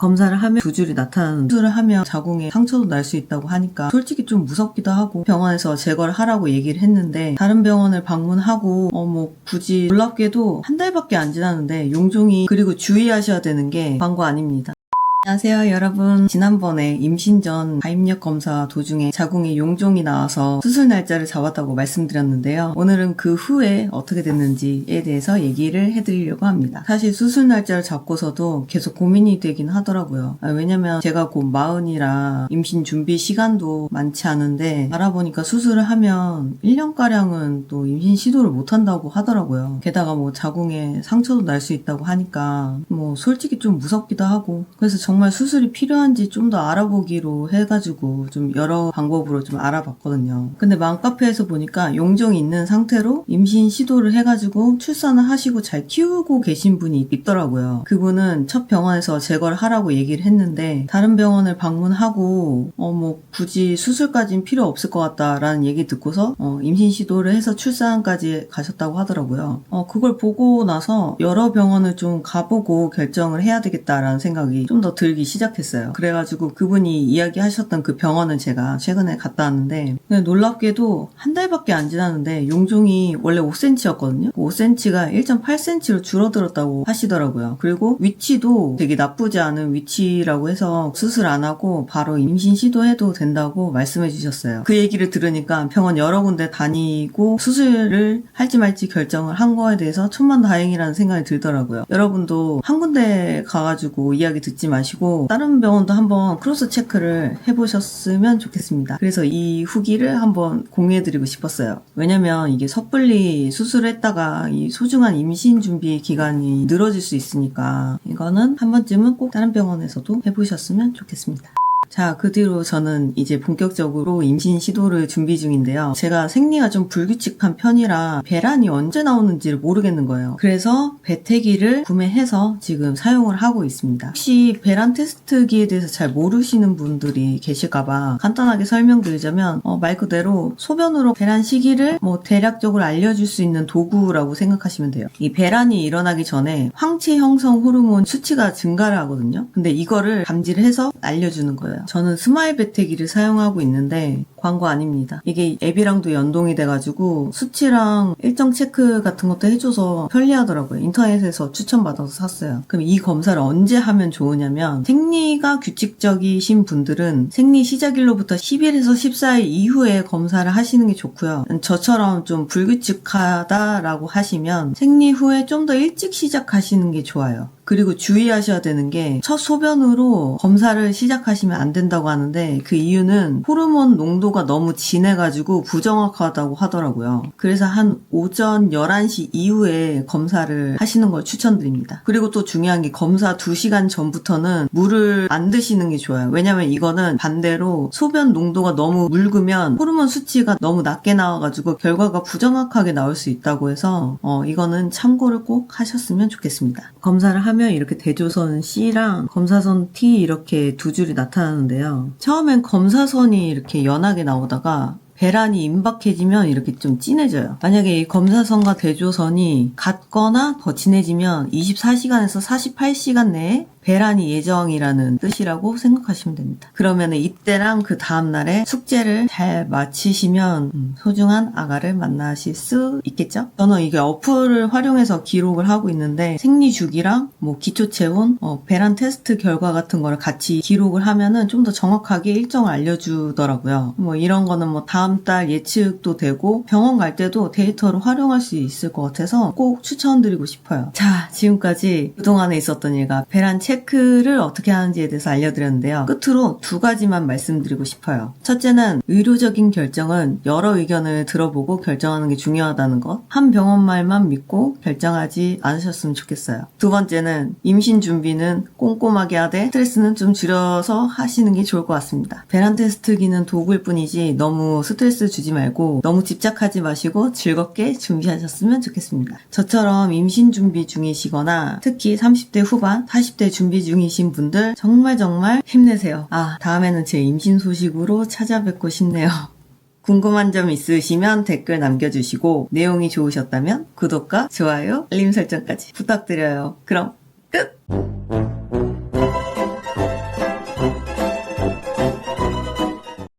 검사를 하면 두 줄이 나타나는 수술을 하면 자궁에 상처도 날 수 있다고 하니까 솔직히 좀 무섭기도 하고 병원에서 제거를 하라고 얘기를 했는데 다른 병원을 방문하고 굳이 놀랍게도 한 달밖에 안 지났는데 용종이 그리고 주의하셔야 되는 게 광고 아닙니다. 안녕하세요 여러분. 지난번에 임신 전 가입력 검사 도중에 자궁에 용종이 나와서 수술 날짜를 잡았다고 말씀드렸는데요. 오늘은 그 후에 어떻게 됐는지에 대해서 얘기를 해드리려고 합니다. 사실 수술 날짜를 잡고서도 계속 고민이 되긴 하더라고요. 왜냐면 제가 곧 40이라 임신 준비 시간도 많지 않은데 알아보니까 수술을 하면 1년가량은 또 임신 시도를 못한다고 하더라고요. 게다가 자궁에 상처도 날 수 있다고 하니까 솔직히 좀 무섭기도 하고 그래서 정말 수술이 필요한지 좀 더 알아보기로 해가지고 좀 여러 방법으로 좀 알아봤거든요. 근데 맘카페에서 보니까 용종이 있는 상태로 임신 시도를 해가지고 출산을 하시고 잘 키우고 계신 분이 있더라고요. 그분은 첫 병원에서 제거를 하라고 얘기를 했는데 다른 병원을 방문하고 굳이 수술까지는 필요 없을 것 같다라는 얘기 듣고서 임신 시도를 해서 출산까지 가셨다고 하더라고요. 그걸 보고 나서 여러 병원을 좀 가보고 결정을 해야 되겠다라는 생각이 좀 더 들기 시작했어요. 그래가지고 그분이 이야기하셨던 그 병원을 제가 최근에 갔다 왔는데 놀랍게도 한 달밖에 안 지났는데 용종이 원래 5cm였거든요. 5cm가 1.8cm로 줄어들었다고 하시더라고요. 그리고 위치도 되게 나쁘지 않은 위치라고 해서 수술 안 하고 바로 임신 시도해도 된다고 말씀해 주셨어요. 그 얘기를 들으니까 병원 여러 군데 다니고 수술을 할지 말지 결정을 한 거에 대해서 천만다행이라는 생각이 들더라고요. 여러분도 한 군데 가가지고 이야기 듣지 마시고 다른 병원도 한번 크로스 체크를 해보셨으면 좋겠습니다. 그래서 이 후기를 한번 공유해드리고 싶었어요. 왜냐면 이게 섣불리 수술을 했다가 이 소중한 임신 준비 기간이 늘어질 수 있으니까 이거는 한 번쯤은 꼭 다른 병원에서도 해보셨으면 좋겠습니다. 자, 그 뒤로 저는 이제 본격적으로 임신 시도를 준비 중인데요. 제가 생리가 좀 불규칙한 편이라 배란이 언제 나오는지를 모르겠는 거예요. 그래서 배태기를 구매해서 지금 사용을 하고 있습니다. 혹시 배란 테스트기에 대해서 잘 모르시는 분들이 계실까봐 간단하게 설명드리자면 말 그대로 소변으로 배란 시기를 대략적으로 알려줄 수 있는 도구라고 생각하시면 돼요. 이 배란이 일어나기 전에 황체 형성 호르몬 수치가 증가를 하거든요. 근데 이거를 감지를 해서 알려주는 거예요. 저는 스마일 배태기를 사용하고 있는데 광고 아닙니다. 이게 앱이랑도 연동이 돼가지고 수치랑 일정 체크 같은 것도 해줘서 편리하더라고요. 인터넷에서 추천받아서 샀어요. 그럼 이 검사를 언제 하면 좋으냐면 생리가 규칙적이신 분들은 생리 시작일로부터 10일에서 14일 이후에 검사를 하시는 게 좋고요. 저처럼 좀 불규칙하다라고 하시면 생리 후에 좀 더 일찍 시작하시는 게 좋아요. 그리고 주의하셔야 되는 게 첫 소변으로 검사를 시작하시면 안 된다고 하는데 그 이유는 호르몬 농도가 너무 진해가지고 부정확하다고 하더라고요. 그래서 한 오전 11시 이후에 검사를 하시는 걸 추천드립니다. 그리고 또 중요한 게 검사 2시간 전부터는 물을 안 드시는 게 좋아요. 왜냐면 이거는 반대로 소변 농도가 너무 묽으면 호르몬 수치가 너무 낮게 나와가지고 결과가 부정확하게 나올 수 있다고 해서 이거는 참고를 꼭 하셨으면 좋겠습니다. 검사를 하면 이렇게 대조선 C랑 검사선 T 이렇게 두 줄이 나타나는데요. 처음엔 검사선이 이렇게 연하게 나오다가 배란이 임박해지면 이렇게 좀 진해져요. 만약에 이 검사선과 대조선이 같거나 더 진해지면 24시간에서 48시간 내에 배란이 예정이라는 뜻이라고 생각하시면 됩니다. 그러면 이때랑 그 다음날에 숙제를 잘 마치시면 소중한 아가를 만나실 수 있겠죠? 저는 이게 어플을 활용해서 기록을 하고 있는데 생리 주기랑 기초체온, 배란 테스트 결과 같은 거를 같이 기록을 하면은 좀 더 정확하게 일정을 알려주더라고요. 이런 거는 다음 달 예측도 되고 병원 갈 때도 데이터를 활용할 수 있을 것 같아서 꼭 추천드리고 싶어요. 자, 지금까지 그동안에 있었던 일과 배란 체크를 어떻게 하는지에 대해서 알려드렸는데요. 끝으로 2가지만 말씀드리고 싶어요. 첫째는 의료적인 결정은 여러 의견을 들어보고 결정하는 게 중요하다는 것. 한 병원 말만 믿고 결정하지 않으셨으면 좋겠어요. 2번째는 임신 준비는 꼼꼼하게 하되 스트레스는 좀 줄여서 하시는 게 좋을 것 같습니다. 배란 테스트기는 도구일 뿐이지 너무 스트레스 주지 말고 너무 집착하지 마시고 즐겁게 준비하셨으면 좋겠습니다. 저처럼 임신 준비 중이시거나 특히 30대 후반, 40대 준비 중이신 분들 정말 힘내세요. 다음에는 제 임신 소식으로 찾아뵙고 싶네요. 궁금한 점 있으시면 댓글 남겨주시고 내용이 좋으셨다면 구독과 좋아요, 알림 설정까지 부탁드려요. 그럼 끝!